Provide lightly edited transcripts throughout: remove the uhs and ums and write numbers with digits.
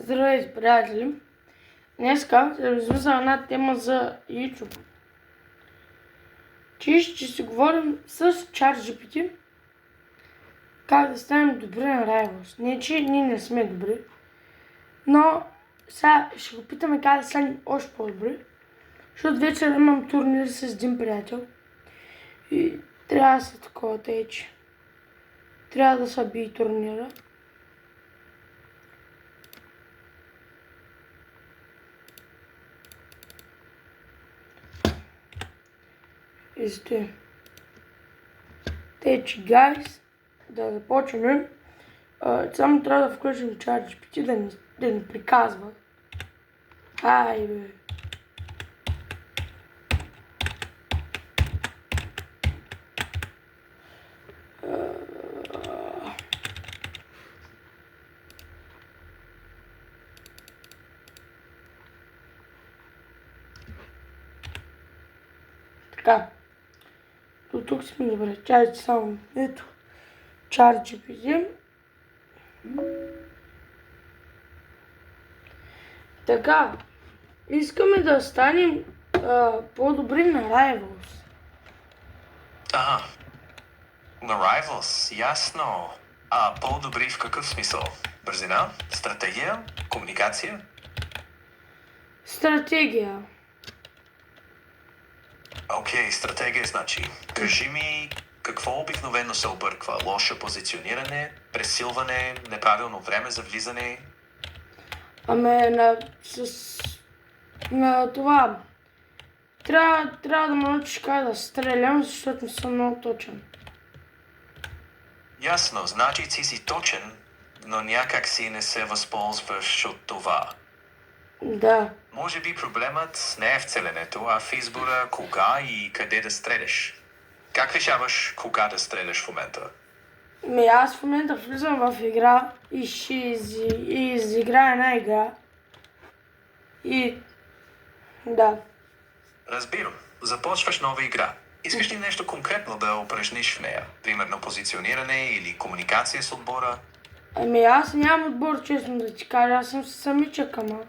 Здравейте, приятели! Днеска ще размисля една тема за YouTube. Ще си говорим с ChatGPT как да станем добри на Rivals. Не, че ние не сме добри, но сега ще го питаме как да станем още по-добри, защото вечер имам турнир с един приятел и трябва да са такова тъй, че трябва да се бие турнира. И затова. Тъй, че, гайс, да започнем. Само трябва да включим ChatGPT да ни приказва. Ай, бе. Така. До тук сме добре. Чакайте само. Ето. ChatGPT. Така. Искаме да станем по-добри на Rivals. На Rivals, ясно. По-добри в какъв смисъл? Бързина? Стратегия? Комуникация? Стратегия. Окей, стратегия значи. Кажи ми, какво обикновено се обърква? Лошо позициониране, пресилване, неправилно време за влизане? На това. Трябва да ме научиш как да стрелям, защото не съм много точен. Ясно, значи си точен, но някак си не се възползваш от това. Да. Може би проблемът не е в целенето, а в избора кога и къде да стреляш. Как решаваш кога да стреляш в момента? Аз в момента влизам в игра и ще изиграя една игра. И... да. Разбирам. Започваш нова игра. Искаш ли нещо конкретно да упражниш в нея? Примерно позициониране или комуникация с отбора? Аз нямам отбор, честно да ти кажа. Аз съм самичък, ама.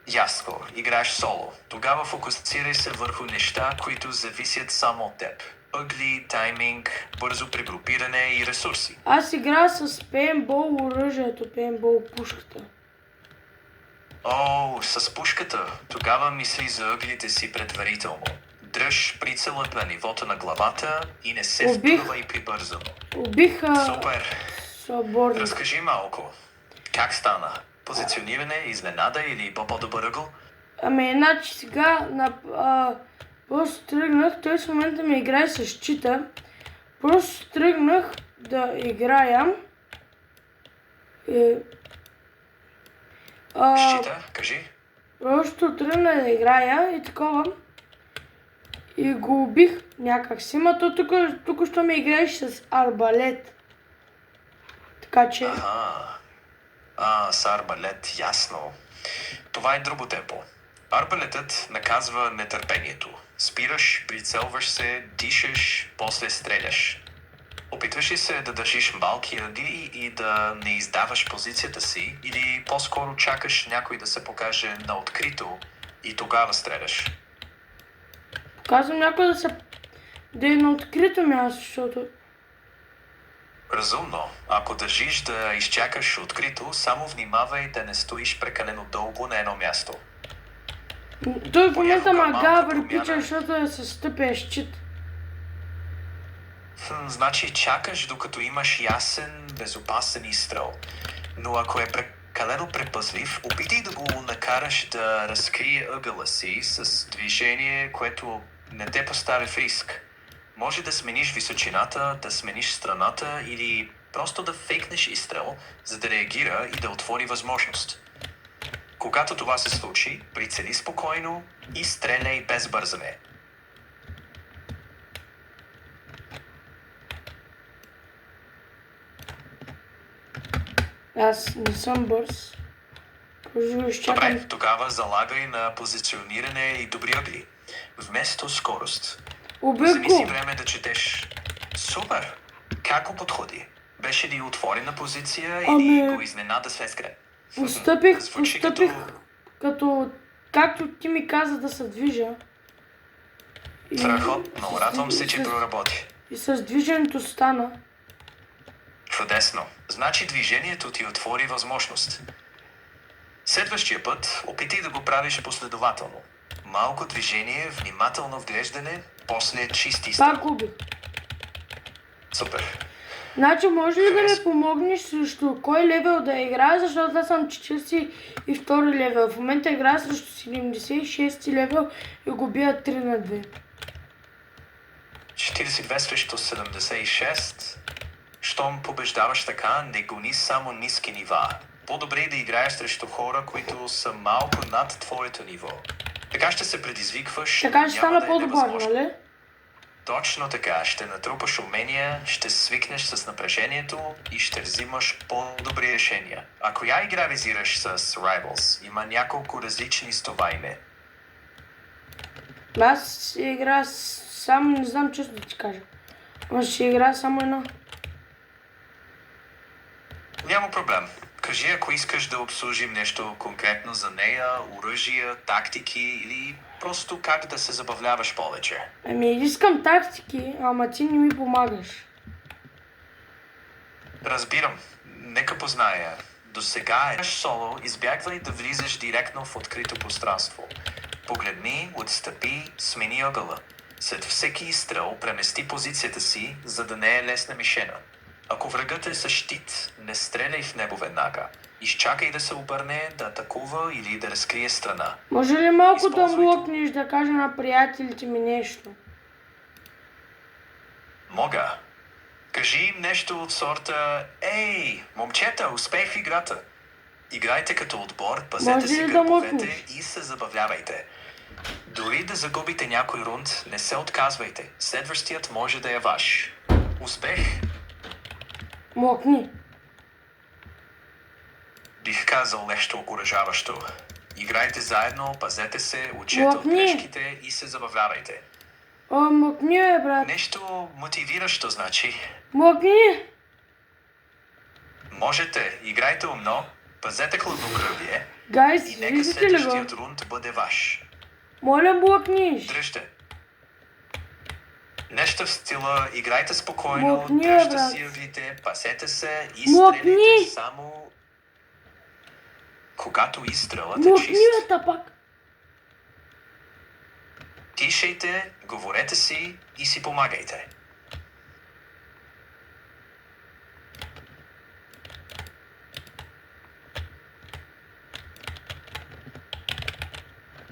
Ясно. Играеш соло. Тогава фокусирай се върху неща, които зависят само от теб. Ъгли, тайминг, бързо прегрупиране и ресурси. Аз играя с пейнтбол оръжието, пейнтбол пушката. С пушката. Тогава мисли за ъглите си предварително. Дръж прицелът на нивото на главата и не се впъвай прибързано. Супер! Свободно. Разкажи малко. Как стана? Позициониране, изненада или по-добър ъгъл? Значи сега просто тръгнах, той в момента ми играе с чита. Просто тръгнах да играя. Щита, кажи. Просто тръгна да играя и такова. И го убих някакси, но то тук що ми играеш с арбалет. Така че... С арбалет, ясно. Това е друго темпо. Арбалетът наказва нетърпението. Спираш, прицелваш се, дишаш, после стреляш. Опитваш ли се да държиш малки ъгли и да не издаваш позицията си, или по-скоро чакаш някой да се покаже на открито и тогава стреляш? Казвам някой да е на открито място, защото... Разумно. Ако държиш да изчакаш открито, само внимавай да не стоиш прекалено дълго на едно място. Той в момента гаври пича, защото е с тъпия щит. Значи чакаш докато имаш ясен, безопасен изстрел. Но ако е прекалено предпазлив, опитай да го накараш да разкрие ъгъла си с движение, което не те поставя в риск. Може да смениш височината, да смениш страната или просто да фейкнеш изстрел, за да реагира и да отвори възможност. Когато това се случи, прицели спокойно и стреляй без бързане. Аз не съм бърз. Добре, тогава залагай на позициониране и добри ъгли. Вместо скорост. Вземи си време да четеш. Супер! Как го подходи? Беше ли отворена позиция или го изненада с изгреб? Постъпих Звучи като... Както ти ми каза да се движа. Страхотно, радвам се, че проработи. И с движението стана. Чудесно. Значи движението ти отвори възможност. Следващия път опитай да го правиш последователно. Малко движение, внимателно вглеждане, после чисти Пак стрел. губих. Супер. Значи може ли да Харесва. ми помогнеш срещу кой левел да играя, защото аз съм 42 левел. В момента играя срещу 76 левел и го бия 3 на 2. 42 срещу 76. Щом побеждаваш така, не гони само ниски нива. По-добре е да играеш срещу хора, които са малко над твоето ниво. Така ще се предизвикваш. Така ще няма стана да е по-добър, невъзможно. нали? Точно така, ще натрупаш умения, ще свикнеш с напрежението и ще взимаш по-добри решения. А коя игра визираш с Rivals? Има няколко различни с това име. Аз ще играя само, не знам честно да ти кажа. Ама ще играя само една. Няма проблем. Кажи, ако искаш да обслужим нещо конкретно за нея, оръжия, тактики или просто как да се забавляваш повече. Ами искам тактики, ама ти не ми помагаш. Разбирам. Нека позная. До сега е соло, избягвай да влизаш директно в открито пространство. Погледни, отстъпи, смени ъгъла. След всеки изстрел премести позицията си, за да не е лесна мишена. Ако врагът е с щит, не стреляй в него веднага. Изчакай да се обърне, да атакува или да разкрие страна. Може ли малко да Използвайте. блокнеш, да кажа на приятелите ми нещо? Мога. Кажи им нещо от сорта: Ей, момчета, успех в играта. Играйте като отбор, пазете Може си ли да гърбовете мъкнеш? и се забавлявайте. Дори да загубите някой рунд, не се отказвайте. Следващият може да е ваш. Успех! Мокни. Бих казал нещо окуражаващо. Играйте заедно, пазете се, учете от Мокни. грешките и се забавлявайте. Мокни, брат. Нещо мотивиращо, значи. Мокни. Можете, играйте умно, пазете хладнокръвие Гайс, и нека видите ли следващият го? рунд бъде ваш. Моля, блокниш. Дръжте. Нещо в стила: играйте спокойно, Мокни, дръжте брат. си ъглите, пасете се и Мокни. стреляйте само когато изстрелът е Мокни, чист. бе, пак. Тишайте, говорете си и си помагайте.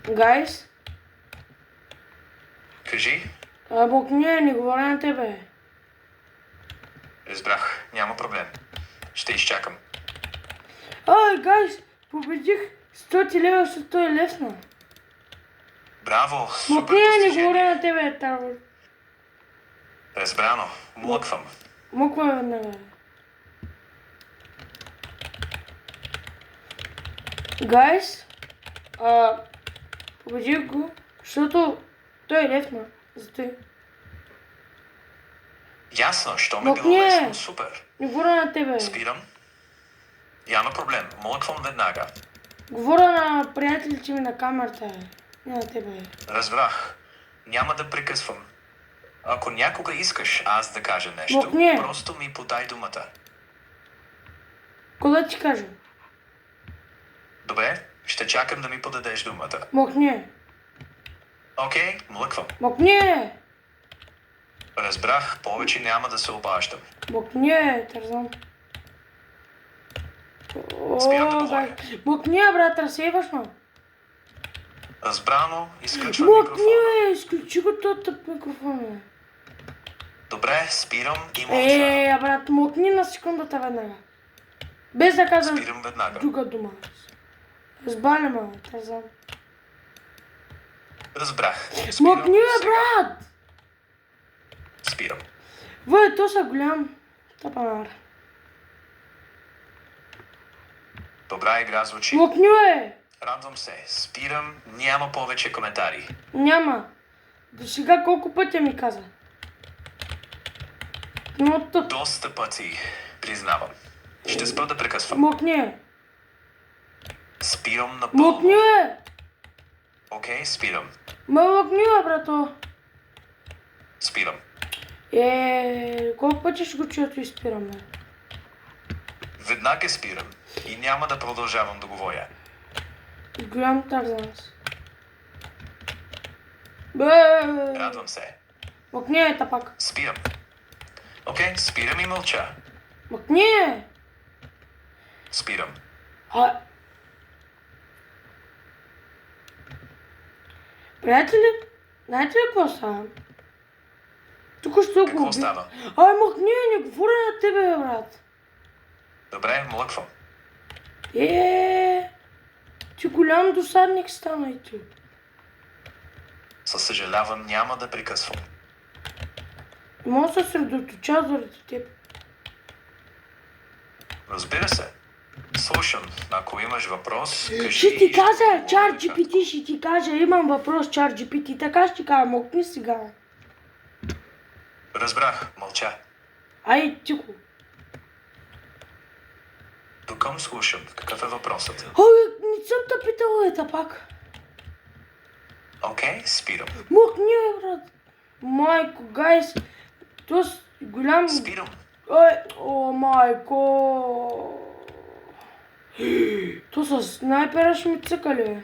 Гайс, Кажи, мокни, не говоря на тебе. разбрах, няма проблем. Ще изчакам. Ай, гайс, победих 100 лева, защото е лесно. Браво, супер Мокни, не постижение. говоря на тебе, Тарво. Разбрано, млъквам. Моква веднага. Гайс, победих го, защото той е лесно. Затова. Ясно, що ме било Мокни. лесно, супер. Не говоря на тебе. Спирам. Няма проблем, млъквам веднага. Говоря на приятелите ми на камерата. Не на тебе. Разбрах. Няма да прекъсвам. Ако някога искаш аз да кажа нещо, Мокни. просто ми подай думата. Кога ти кажа? Добре, ще чакам да ми подадеш думата. Мокни. Окей, млъквам. Мокни. Разбрах, повече няма да се обаждам. Мокни, Тарзан. Спирам да О, говоря. гайс. Мокни, брат, разсейваш ме. Разбрано, изключвам Мокни, микрофона. изключи го този тъп микрофон, бе. Добре, спирам и мълча. Брат, мокни на секундата веднага. Без да казвам Спирам веднага. друга дума. Разбаля ме, Тарзан. Разбрах. Спирам Мокни, бе, сега. брат! Спирам. Вой, то са голям. Тапанар. Добра игра звучи. Мокни, бе! Радвам се. Спирам. Няма повече коментари. Няма. До сега колко пъти ми каза? Но тъп. Доста пъти, признавам. Ще спра да прекъсвам. Мокни. Спирам напълно. Мокни, бе! Окей, спирам. Мокни, бе, брато. Спирам. Колко пъти ще го чуя и спираме? Веднага спирам и няма да продължавам да говоря. Голям Тарзан. Бе! Радвам се. Мокни, тапак. Спирам. Окей, спирам и мълча. Мокни! Спирам. Приятели, знаете ли какво става? Тук ще го Какво уби. става? Мокни, не говоря на тебе, бе, брат. Добре, млъквам. Ти голям досадник стана и ти. Със съжалявам, няма да прекъсвам. Не мога да се съсредоточа заради теб. Разбира се. Слушам. Ако имаш въпрос, кажи. Ще ти и кажа, отговоря чар кратко. GPT, ще ти кажа, имам въпрос, чар GPT. Така ще ти кажа, мокни сега. Разбрах, мълча. Ай, тихо. Тукъм слушам. Какъв е въпросът? Не съм те питала, тапак. Окей, спирам. Мокни, бе, брат. Майко, гайс. То с голям... Спирам. О, майко. То с снайпера ще ми цъкали, бе.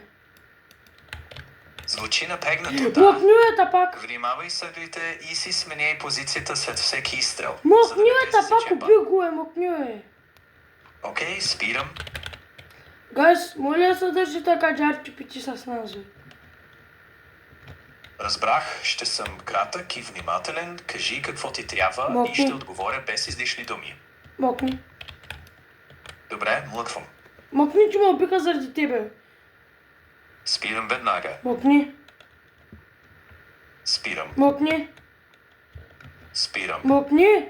Звучи напрегнато, да. Мокни, бе, тапак. Внимавай съдите и си сменяй позицията след всеки изстрел. Мокни, не бе, те тапак, засече убих го, мокни, бе. Окей, спирам. Гайс, моля се държи така, чар GPT с нас, бе. Разбрах, ще съм кратък и внимателен. Кажи какво ти трябва Мокни. и ще отговоря без излишни думи. Мокни. Добре, млъквам. Мокни, че ме убиха заради тебе. Спирам веднага. Мокни. Спирам. Мокни. Спирам. Мокни.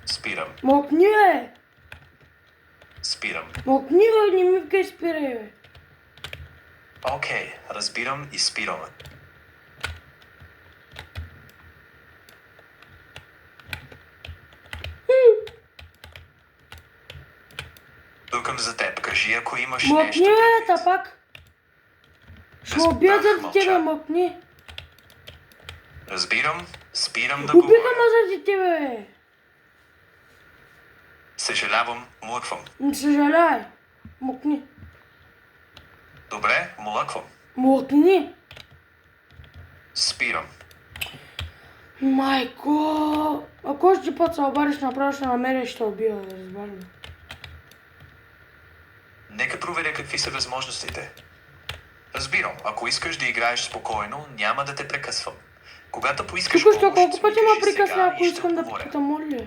Спирам. Мокни, бе. Спирам. Мокни, бе, не ми вкай спирай, бе. Окей, разбирам и спирам. Тукам за теб. Кажи, ако имаш Мокни, нещо бе, предвид. тапак. Ще ме убия Разбрах, заради мълча. тебе, мокни. Разбирам, спирам да Убиха говоря. ме заради тебе, бе. Съжалявам, млъквам. Не съжаляй. Мокни. Добре, млъквам. Мокни. Спирам. Майко. Ако ще път се обадиш направо, ще намеря и ще убия, да разбавим. Нека проверя какви са възможностите. Разбирам, ако искаш да играеш спокойно, няма да те прекъсвам. Когато поискаш Тук що помощ, колко пъти ме кажи прекъсна, сега ако и ще искам да отговоря. попитам, моля ли?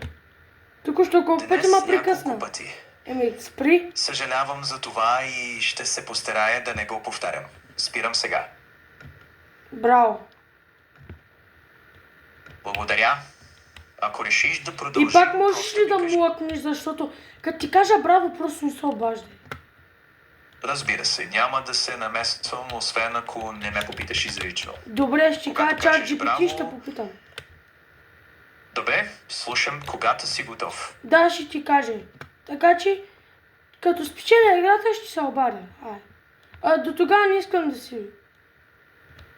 Тук що колко пъти Днес ме прекъсна. няколко пъти. Спри. Съжалявам за това и ще се постарая да не го повтарям. Спирам сега. Браво. Благодаря. Ако решиш да продължим... И пак можеш просто ли ми да кажи. млъкнеш, защото като ти кажа браво, просто не се обаждай. Разбира се, няма да се намесвам, освен ако не ме попиташ изрично. Добре, ще ти Когато кажа чат кажеш GPT, браво- ще попитам. Добре, слушам, когато си готов. Да, ще ти кажа. Така че, като спечеля играта, ще се обадя. До тогава не искам да си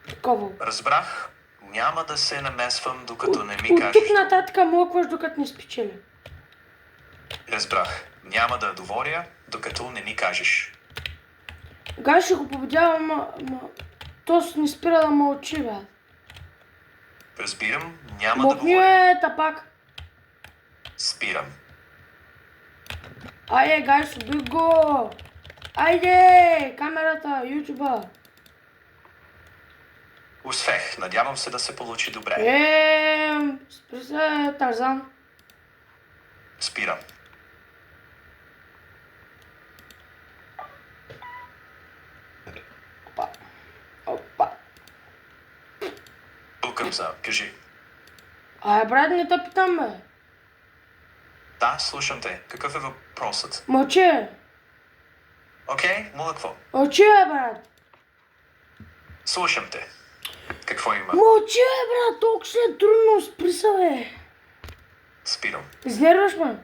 такова. Разбрах, няма да се намесвам, докато не ми От кажеш. тук нататък млъкваш, докато не спечеля. Разбрах, няма да говоря, докато не ми кажеш. Гай ще го победявам, то не спира да мълчи, бе. Разбирам, няма да Мокни, говоря. бе, тапак. Спирам. Айде, гай, суби го. Айде, камерата, ютуба. Успех, надявам се да се получи добре. Спри се, Тарзан. Спирам. Опа. Тукам за, кажи. Брат, не те питам, бе. Да, слушам те. Какъв е въпросът? Мълчи. Окей, млъкво. Мълчи, бе, брат. Слушам те. Какво има? Мълчи, бе, брат, толкова ще е трудно, спри се, бе. Спирам. Изнерваш ме.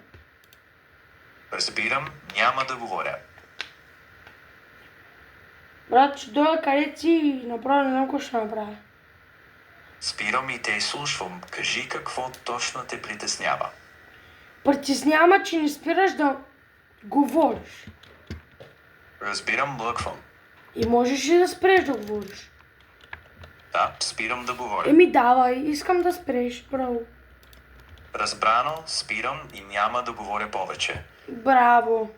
Разбирам, няма да говоря. Брат, ще дойда къде си и направо не знам какво ще направя. Спирам и те изслушвам. Кажи какво точно те притеснява. Притеснява, че не спираш да говориш. Разбирам, млъквам. И можеш и да спреш да говориш. Да, спирам да говоря. Еми давай, искам да спреш, браво. Разбрано, спирам и няма да говоря повече. Браво.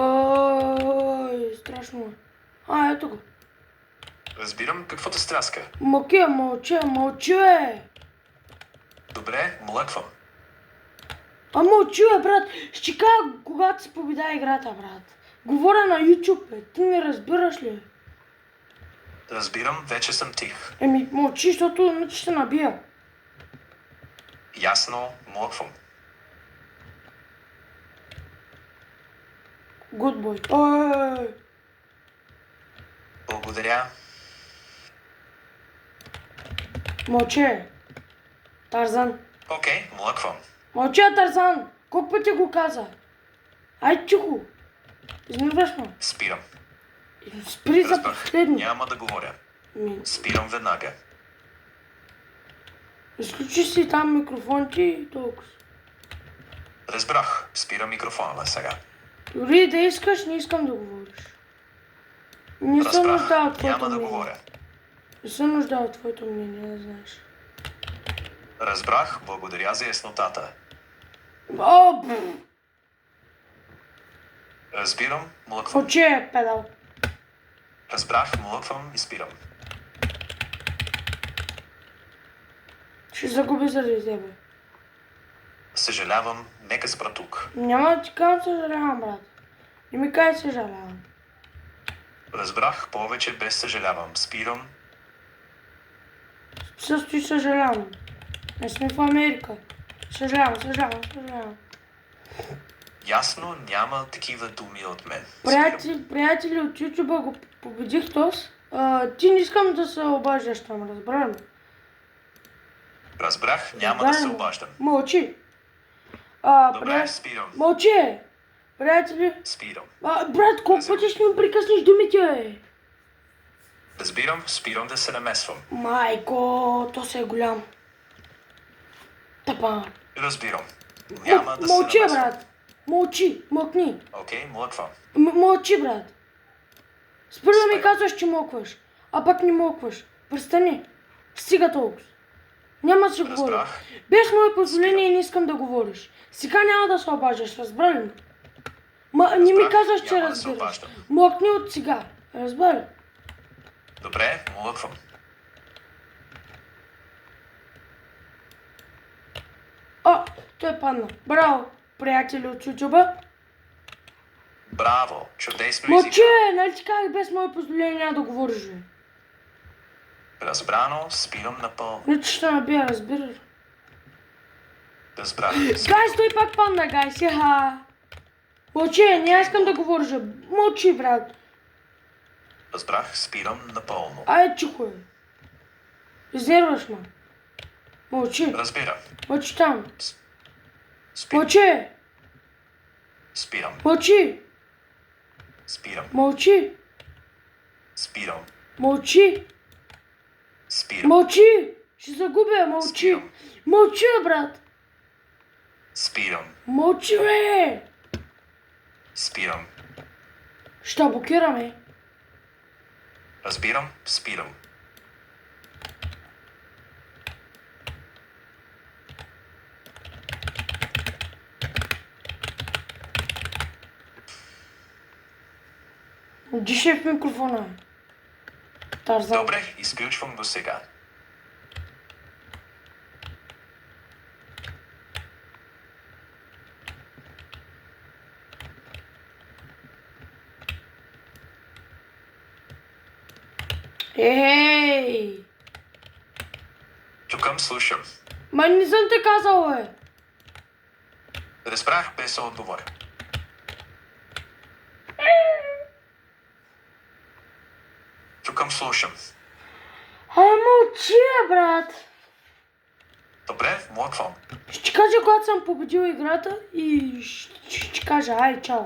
Ой, страшно. Ето го. Разбирам какво те стряска. Мълчи, бе. Добре, млъквам. Мълчи, бе, брат. Ще кажа, когато си победа играта, брат. Говоря на YouTube, бе. Ти не разбираш ли? Разбирам, вече съм тих. Еми, мълчи, защото иначе ще набия. Ясно, млъквам. Good boy. Ой. Благодаря. Мълчи. Тарзан. Окей, млъквам. Мълчи, Тарзан. Колко пъти го каза? Ай, тихо. Изнерваш ме. Спирам. Спри за Разбрах. последно. Няма да говоря. Ми, Спирам веднага. изключи си там микрофоните и толкова. Разбрах. Спирам микрофона сега. Дори да искаш, не искам да говориш. Не се нуждая Разбрах. от твоето Няма да мнение. говоря. Не се нуждая от твоето мнение, да знаеш. Разбрах. Благодаря за яснотата. О, пф. Разбирам, млъквам. Очи е педал. Разбрах, млъквам и спирам. Ще загуби заради тебе. Съжалявам, нека спра тук. Няма да ти казвам съжалявам, брат. Не ми кажи съжалявам. Разбрах, повече без съжалявам. Спирам. Също и съжалявам. Не сме в Америка. Съжалявам. Ясно, няма такива думи от мен. Спирам. Приятели от YouTube го победих тос. Ти не искам да се обаждаш там, разбра ли? Разбрах, няма да се обаждам. Мълчи. Добре, спирам. Мълчи. Приятели. Спирам. Брат, колко пъти ще ми прекъснеш думите, бе? Разбирам, спирам да се намесвам. Майко, то се е голям. Тапа. Разбирам. Няма да Мълчи, се намесвам. брат. Мълчи, мълкни. Окей, млъквам. Мълчи, брат. Спри да ми Спрям. казваш, че мълкваш. А пък не мълкваш. Престани. Стига толкова. Няма да си говоря. Разбрах. Без мое позволение не искам да говориш. Сега няма да се обаждаш, разбра ли ме? Не ми Разбрах, казваш, че няма да се разбираш. обаждам. Млъкни от сега. Разбра ли? Добре, млъквам. Той падна. Браво, приятели от YouTube. Браво, чудесно Мълчи, изигра. нали ти казах без мое позволение няма да говориш, бе? Разбрано, спирам напълно. Не, че ще набия, разбираш. Разбрах. Гайс, той пак падна, гайс. Мълчи, не искам да говориш. Мълчи, брат. Разбрах, спирам напълно. Ай, чихо е. Изнерваш ме. Мълчи. Разбирам. Мълчи там. Спирам. Мълчи. Спирам. Мълчи. Спирам. Мълчи. Спирам. Мълчи. Спирам. Мълчи. Ще загубя, мълчи. Спирам. Мълчи, брат. Спирам. Мълчи, бе. Спирам. Ще блокираме. Разбирам. Спирам. Дишай в микрофона. Тарзан. Добре, изключвам го сега. Ей! Чукам, слушам. Ма не съм те казал, бе. Разбрах без отговор. Чукам, слушам. Мълчи, брат. Добре. Добре, млъквам. Ще ти кажа, когато съм победил играта и ще ти кажа, ай, чао.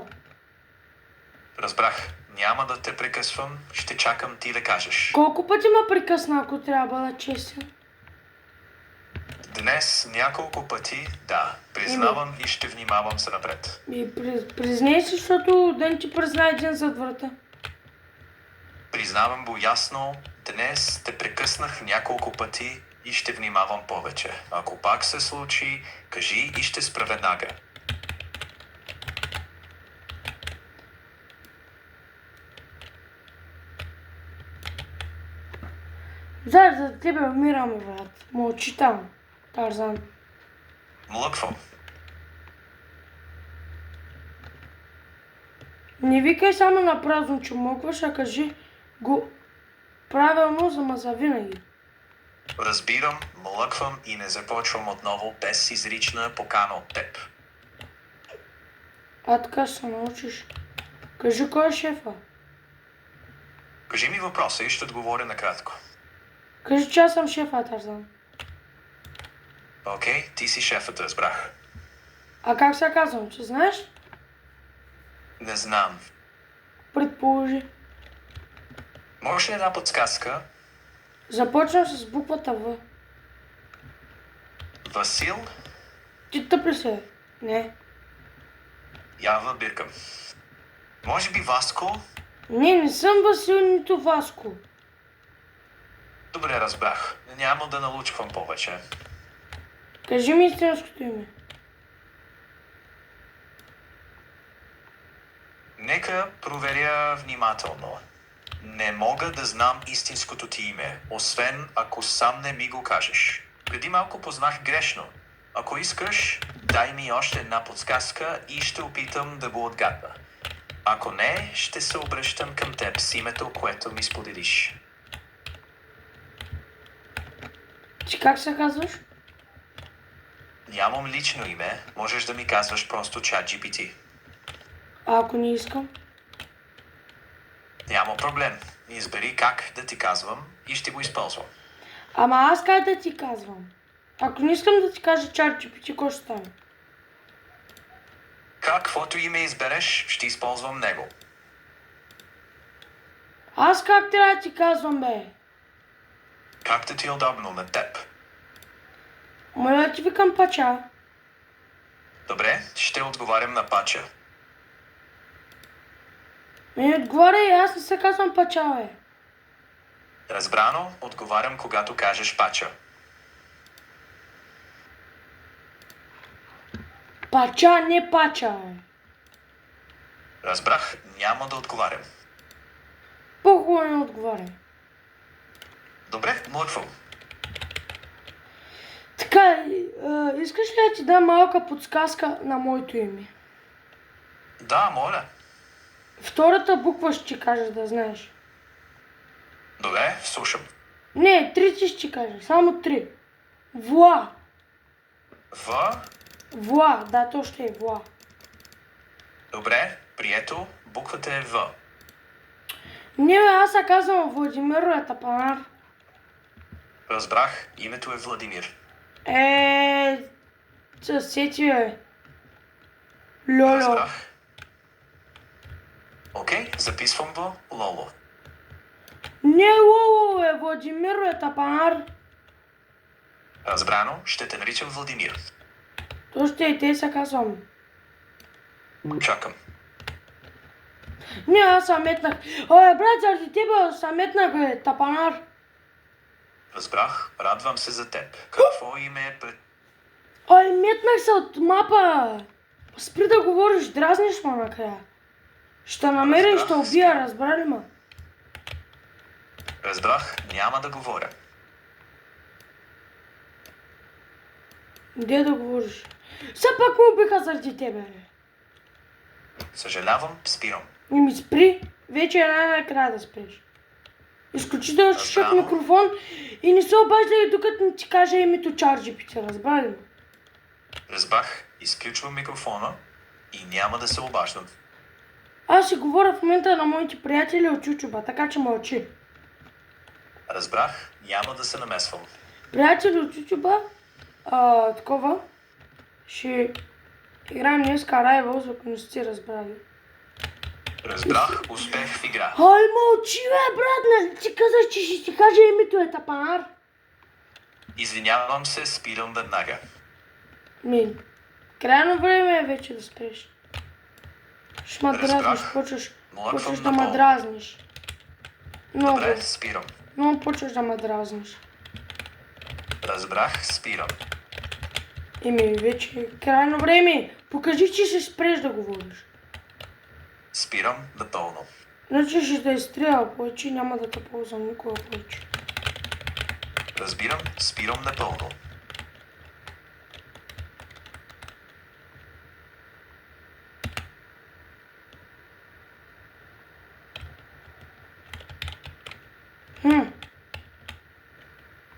Разбрах. Няма да те прекъсвам, ще чакам ти да кажеш. Колко пъти ме прекъсна, ако трябва да бъда честен? Днес няколко пъти, да. Признавам и ще внимавам за напред. И признай се, защото да не ти призна един зад врата. Признавам го ясно. Днес те прекъснах няколко пъти и ще внимавам повече. Ако пак се случи, кажи и ще спра веднага. За тебе умирам, брат. Мълчи там, Тарзан. Млъквам. Не викай само на празно, че мълкваш, а кажи го правилно, за завинаги. Разбирам, млъквам и не започвам отново без изрична покана от теб. А така ще се научиш. Кажи кой е шефа. Кажи ми въпроса и ще отговоря накратко. Кажи, че аз съм шефа, Тарзан. Окей, ти си шефът, разбрах. А как се казвам, че знаеш? Не знам. Предположи. Можеш ли една подсказка? Започвам с буквата В. Васил? Ти тъп ли се? Не. Ява биркам. Може би Васко? Не съм Васил, нито Васко. Добре, разбрах. Няма да налучвам повече. Кажи ми истинското име. Нека проверя внимателно. Не мога да знам истинското ти име, освен ако сам не ми го кажеш. Преди малко познах грешно. Ако искаш, дай ми още една подсказка и ще опитам да го отгадна. Ако не, ще се обръщам към теб с името, което ми споделиш. Ти как се казваш? Нямам лично име, можеш да ми казваш просто ChatGPT. А ако не искам? Няма проблем. Избери как да ти казвам и ще го използвам. Ама аз как да ти казвам? Ако не искам да ти кажа ChatGPT, кой ще стане? Каквото име избереш, ще използвам него. Аз как трябва да ти казвам, бе? Както ти е удобно на теб. Моля да ти викам Пача. Добре, ще отговарям на Пача. Ми отговаря и аз не се казвам Пача, бе. Разбрано, отговарям когато кажеш Пача. Пача, не Пача, бе. Разбрах, няма да отговарям. По-хубаво не отговаря. Добре, млъквам. Така, искаш ли да ти дам малка подсказка на моето име? Да, моля. Втората буква ще ти кажа, да знаеш. Добре, слушам. Не, трите ще ти кажа, само три. Вла. В. Вла, да, то ще е Вла. Добре, прието. Буквата е В. Не, бе, аз се казвам Владимир Тапанар. Разбрах, името е Владимир. Сети, бе. Лоло. Разбрах. Окей, записвам го. Лоло. Не Лоло, бе, Владимир Тапанар. Разбрано, ще те наричам Владимир. То ще и те се казвам. Чакам. Не, аз се метнах. Брат, заради тебе се метнах, бе, Тапанар. Разбрах, радвам се за теб. Какво име е пред... Метнах се от мапа. Спри да говориш, дразниш ме накрая. Ще намеря и ще убия, разбрали ма? Разбрах, няма да говоря. Де да говориш? Все пак ме убиха заради тебе, бе. Съжалявам, спирам. И ми спри, вече е най-накрая да спреш. Изключително шишък микрофон и не се обаждай докато не ти кажа името ChatGPT, разбрали ме? Разбрах, изключвам микрофона и няма да се обаждам. Аз си говоря в момента на моите приятели от YouTube, така че мълчи. Разбрах, няма да се намесвам. Приятели от YouTube, такова. Ще играем днеска Rivals, ако не сте разбрали. Разбрах, успех в игра. Ай, мълчи, бе, брат, не ти казах, че ще ти кажа името е тапанар. Извинявам се, спирам веднага. Крайно време е вече да спреш. Ще ме Разбрах. дразниш, почваш Млъквам да ме напълно. дразниш. Много, Добре, спирам. много почваш да ме дразниш. Разбрах, спирам. Вече е крайно време. Покажи, че ще спреш да говориш. Спирам напълно. Значи ще те изстреля повече, няма да те ползвам никога повече. Разбирам, спирам напълно.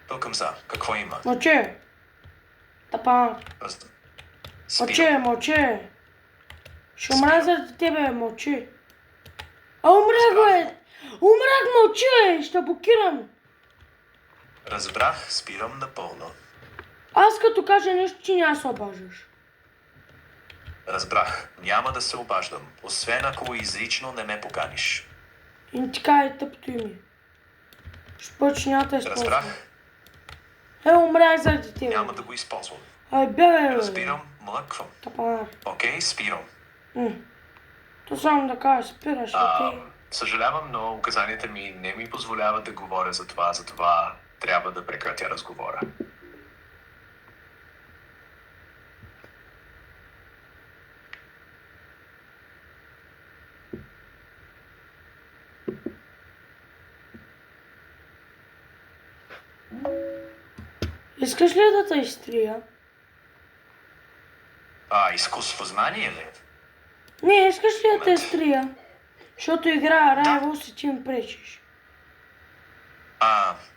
Пълкам за. Какво има? Мълче. Тапанар. Спирам. Мълче. Ще умра заради тебе, мълчи. Умрях, бе! Умрах, мълчи, бе! Ще блокирам. Разбрах, спирам напълно. Аз като кажа нещо, ти няма се обаждаш. Разбрах, няма да се обаждам, освен ако изрично не ме поканиш. И така е тъпото име. Ще повече няма да използвам. Разбрах, Умрях заради тебе. няма да го използвам. Ай, бе! Разбирам, млъквам. Тапанар. Окей, спирам. То само да кажа, спираш, окей. Съжалявам, но указанията ми не ми позволяват да говоря за това, затова трябва да прекратя разговора. Искаш ли да те изтрия? Изкуство знание ли? Не, искаш ли да те изтрия? Защото играя Rivals и ти ми пречиш.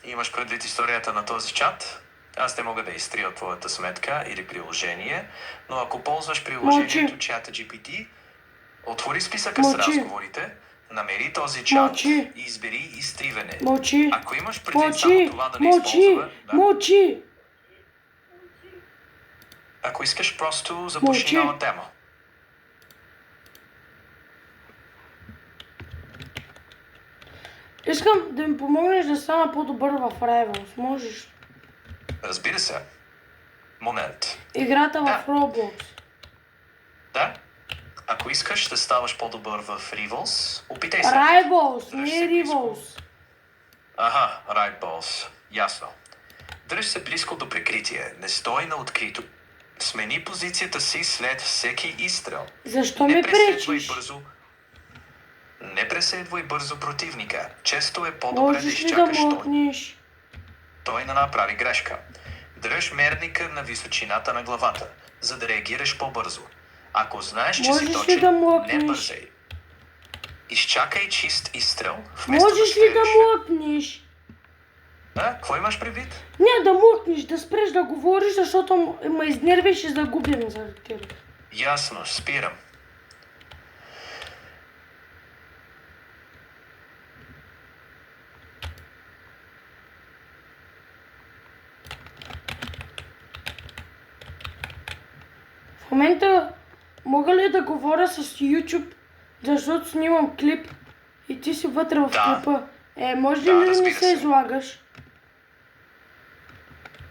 Имаш предвид историята на този чат? Аз не мога да изтрия от твоята сметка или приложение, но ако ползваш приложението ChatGPT, отвори списъка с разговорите, намери този чат и избери изтриване. Ако имаш предвид само това да не използва... Мълчи! Ако искаш, просто запуши нова тема. Искам да ми помогнеш да стана по-добър в Rivals. Можеш? Разбира се. Момент. Играта в Roblox. Да. Ако искаш да ставаш по-добър в Rivals, опитай се. Rivals, не Rivals. Rivals. Ясно. Дръж се близко до прикритие. Не стой на открито. Смени позицията си след всеки изстрел. Защо ми пречиш? Не преследвай бързо противника. Често е по-добре да изчакаш той. Той не направи грешка. Дръж мерника на височината на главата, за да реагираш по-бързо. Ако знаеш, че си точен, не бързай. Изчакай чист изстрел, вместо можеш ли да млъкнеш? Какво имаш предвид? Не, да млъкнеш, да спреш да говориш, защото ме изнервиш и загубим заради тебе. Ясно, спирам. В момента мога ли да говоря с YouTube, защото снимам клип и ти си вътре в клипа? Може ли да не се излагаш?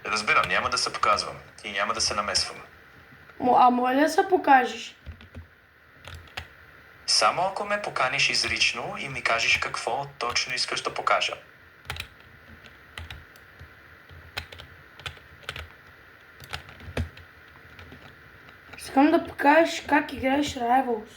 Разбирам, няма да се показвам и няма да се намесвам. Моля да се покажеш? Само ако ме поканиш изрично и ми кажеш какво точно искаш да покажа. Искам да покажеш как играеш Rivals.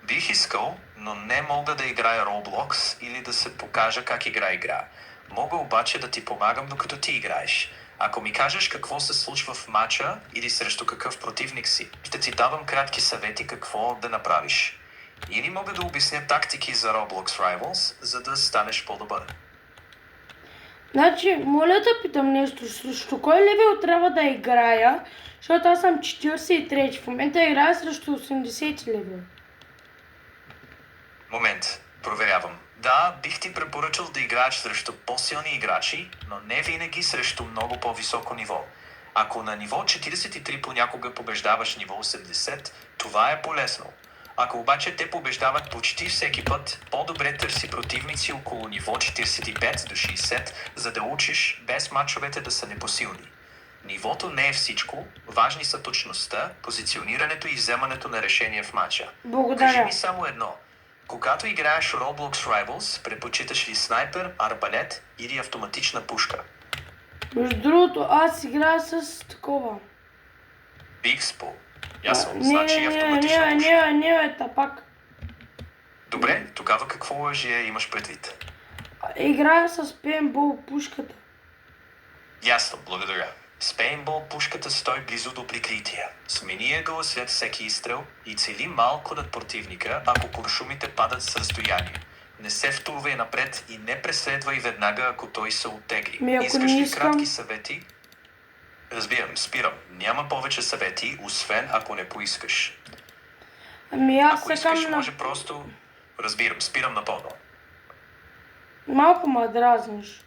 Бих искал, но не мога да играя Roblox или да се покажа как игра. Мога обаче да ти помагам докато ти играеш. Ако ми кажеш какво се случва в матча или срещу какъв противник си, ще ти давам кратки съвети какво да направиш. Или мога да обясня тактики за Roblox Rivals, за да станеш по-добър. Значи, моля да питам нещо. Срещу кой левел трябва да играя? Защото аз съм 43. В момента играя срещу 80 левел. Момент, проверявам. Да, бих ти препоръчал да играеш срещу по-силни играчи, но не винаги срещу много по-високо ниво. Ако на ниво 43 понякога побеждаваш ниво 80, това е полезно. Ако обаче те побеждават почти всеки път, по-добре търси противници около ниво 45 до 60, за да учиш без мачовете да са непосилни. Нивото не е всичко, важни са точността, позиционирането и вземането на решение в матча. Кажи Благодаря. ми само едно. Когато играеш Roblox Rivals, предпочиташ ли снайпер, арбалет или автоматична пушка? Между другото, аз играя с такова. Бикспо. Ясно, значи Не, автоматична пушка. не, тапак. Добре, тогава какво лъжие имаш предвид? Играя с пейнтбол пушката. Ясно, благодаря. С пейнтбол пушката стои близо до прикритие. Смени ъгъла след всеки изстрел и цели малко над противника, ако куршумите падат с разстояние. Не се втурвай напред и не преследвай веднага, ако той се оттегли. Ако Искаш не ли искам- кратки съвети? Разбирам, спирам. Няма повече съвети, освен ако не поискаш. Аз Ако искаш, сега може просто... Разбирам, спирам напълно. малко ме дразниш.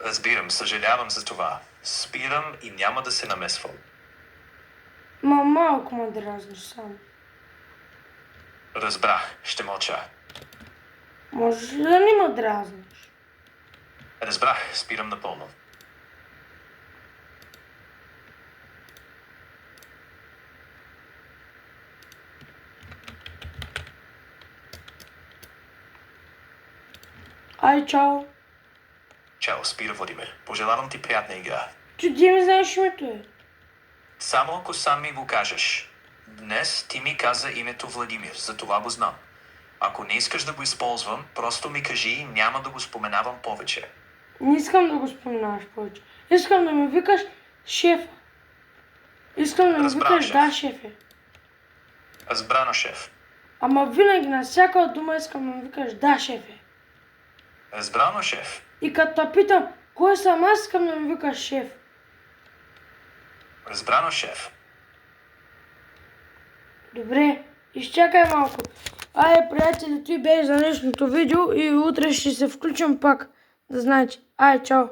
Разбирам, съжалявам за това. Спирам и няма да се намесвам. Малко ме дразниш само. Разбрах, ще мълча. Може да не ме дразниш. Разбрах, спирам напълно. Ай, чао. Чао, спира Владимир. Пожелавам ти приятна игра. Чуди ми знаеш името е. Само ако сам ми го кажеш. Днес ти ми каза името Владимир, за това го знам. Ако не искаш да го използвам, просто ми кажи и няма да го споменавам повече. Не искам да го споменаваш повече. Искам да ме викаш шефа. Искам да ме Разбрах, викаш шеф. да, шефе. Разбрано, шеф. Ама винаги на всяка дума искам да ме викаш да, шефе. Разбрано, шеф. И като те питам, кой съм аз, искам да ме викаш шеф. Разбрано, шеф. Добре, изчакай малко. Айде, приятели, той беше за днешното видео и утре ще се включим пак. Да знаете. Айде, чао.